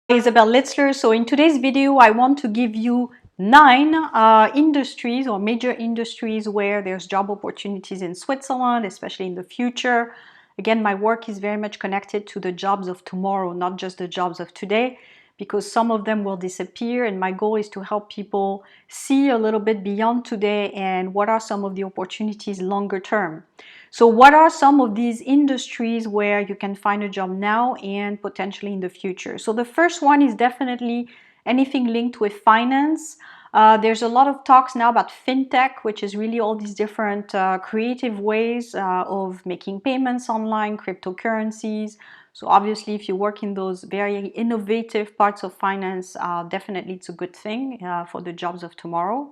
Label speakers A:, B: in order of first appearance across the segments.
A: Isabel Litzler. So in today's video, I want to give you 9 industries or major industries where there's job opportunities in Switzerland, especially in the future. Again, my work is very much connected to the jobs of tomorrow, not just the jobs of today, because some of them will disappear. And my goal is to help people see a little bit beyond today and what are some of the opportunities longer term. So what are some of these industries where you can find a job now and potentially in the future? So the first one is definitely anything linked with finance. There's a lot of talks now about FinTech, which is really all these different creative ways of making payments online, cryptocurrencies. So obviously, if you work in those very innovative parts of finance, definitely it's a good thing for the jobs of tomorrow.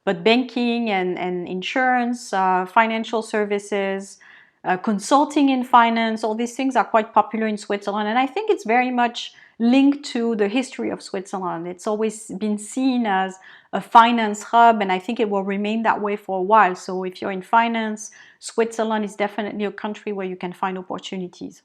A: But banking and insurance, financial services, consulting in finance, all these things are quite popular in Switzerland. And I think it's very much linked to the history of Switzerland. It's always been seen as a finance hub, and I think it will remain that way for a while. So if you're in finance, Switzerland is definitely a country where you can find opportunities.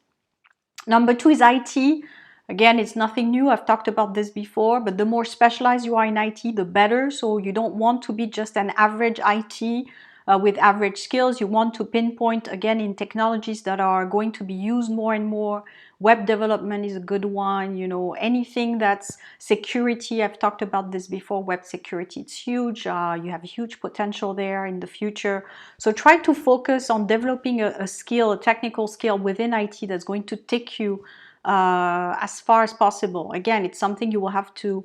A: Number 2 is IT. Again, it's nothing new. I've talked about this before, but the more specialized you are in IT, the better. So you don't want to be just an average IT with average skills. You want to pinpoint, again, in technologies that are going to be used more and more. Web development is a good one. You know, anything that's security. I've talked about this before. Web security, it's huge. You have huge potential there in the future. So try to focus on developing a skill, a technical skill within IT that's going to take you as far as possible. Again, it's something you will have to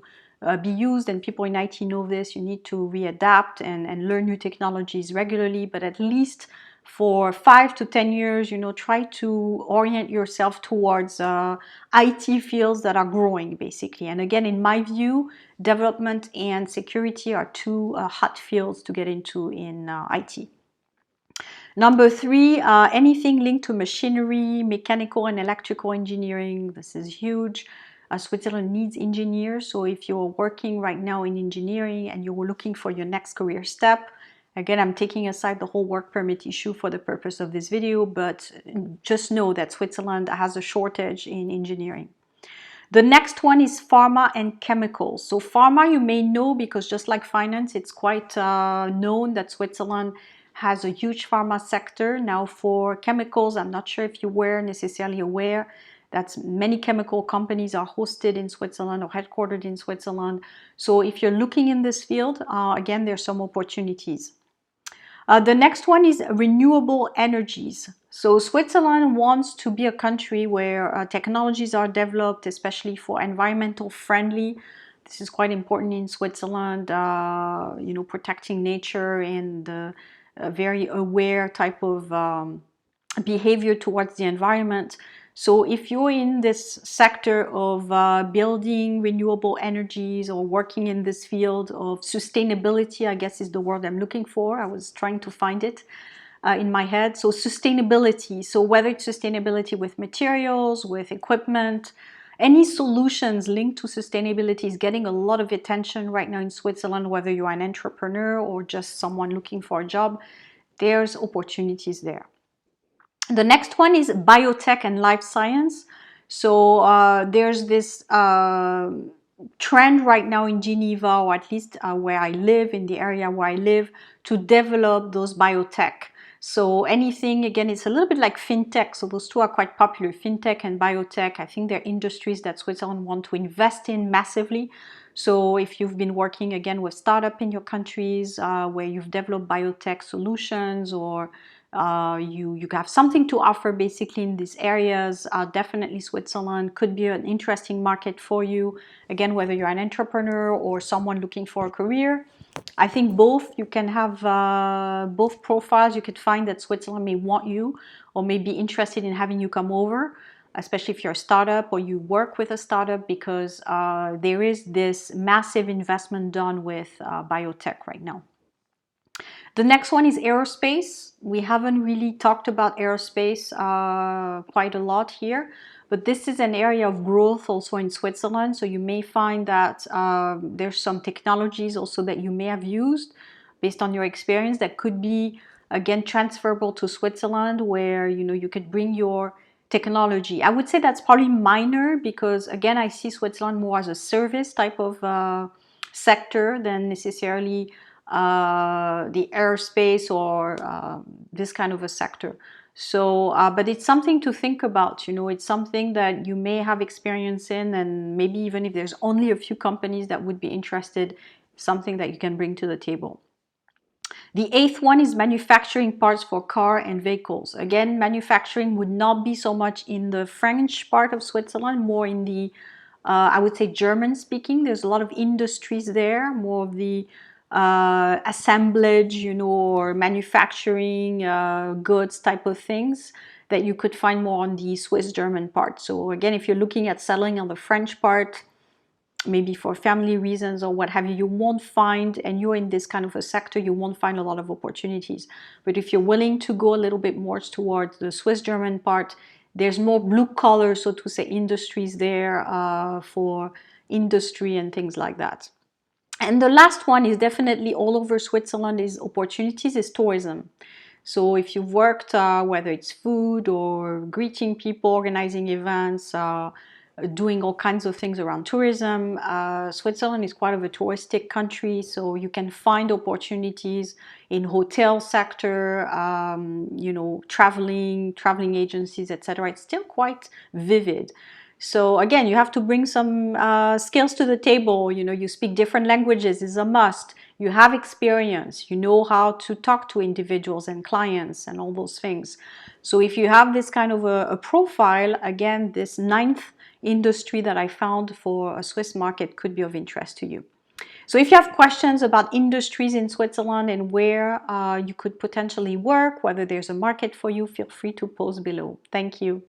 A: be used, and people in IT know this. You need to readapt and learn new technologies regularly, but at least for 5 to 10 years, you know, try to orient yourself towards IT fields that are growing, basically. And again, in my view, development and security are two hot fields to get into in IT. Number 3, anything linked to machinery, mechanical and electrical engineering. This is huge. Switzerland needs engineers. So if you're working right now in engineering and you're looking for your next career step, again, I'm taking aside the whole work permit issue for the purpose of this video, but just know that Switzerland has a shortage in engineering. The next one is pharma and chemicals. So pharma, you may know, because just like finance, it's quite known that Switzerland has a huge pharma sector. Now for chemicals, I'm not sure if you were necessarily aware that many chemical companies are hosted in Switzerland or headquartered in Switzerland. So if you're looking in this field, again, there's some opportunities. The next one is renewable energies. So Switzerland wants to be a country where technologies are developed, especially for environmental friendly. This is quite important in Switzerland, you know, protecting nature and very aware type of behavior towards the environment. So if you're in this sector of building renewable energies or working in this field of sustainability, I guess is the word I'm looking for. I was trying to find it in my head. So sustainability. So whether it's sustainability with materials, with equipment, any solutions linked to sustainability is getting a lot of attention right now in Switzerland, whether you're an entrepreneur or just someone looking for a job. There's opportunities there. The next one is biotech and life science. So there's this trend right now in Geneva, or at least where I live, in the area where I live, to develop those biotech. So anything, again, it's a little bit like FinTech. So those two are quite popular, FinTech and biotech. I think they're industries that Switzerland want to invest in massively. So if you've been working, again, with startup in your countries where you've developed biotech solutions, or you have something to offer basically in these areas, definitely Switzerland could be an interesting market for you. Again, whether you're an entrepreneur or someone looking for a career, I think both. You can have both profiles. You could find that Switzerland may want you or may be interested in having you come over, especially if you're a startup or you work with a startup, because there is this massive investment done with biotech right now. The next one is aerospace. We haven't really talked about aerospace quite a lot here, but this is an area of growth also in Switzerland. So you may find that there's some technologies also that you may have used based on your experience that could be, again, transferable to Switzerland, where, you know, you could bring your technology. I would say that's probably minor because, again, I see Switzerland more as a service type of sector than necessarily the aerospace or this kind of a sector. So, but it's something to think about, you know, it's something that you may have experience in, and maybe even if there's only a few companies that would be interested, something that you can bring to the table. The eighth one is manufacturing parts for car and vehicles. Again, manufacturing would not be so much in the French part of Switzerland, more in the, I would say, German speaking. There's a lot of industries there, more of the assemblage, you know, or manufacturing goods type of things that you could find more on the Swiss German part. So again, if you're looking at selling on the French part, maybe for family reasons or what have you, you won't find, and you're in this kind of a sector, you won't find a lot of opportunities. But if you're willing to go a little bit more towards the Swiss German part, there's more blue collar, so to say, industries there for industry and things like that. And the last one is definitely all over Switzerland is opportunities, is tourism. So if you've worked, whether it's food or greeting people, organizing events, doing all kinds of things around tourism, Switzerland is quite of a touristic country, so you can find opportunities in hotel sector, you know, traveling agencies, etc. It's still quite vivid. So again, you have to bring some skills to the table. You know, you speak different languages is a must. You have experience. You know how to talk to individuals and clients and all those things. So if you have this kind of a profile, again, this ninth industry that I found for a Swiss market could be of interest to you. So if you have questions about industries in Switzerland and where you could potentially work, whether there's a market for you, feel free to post below. Thank you.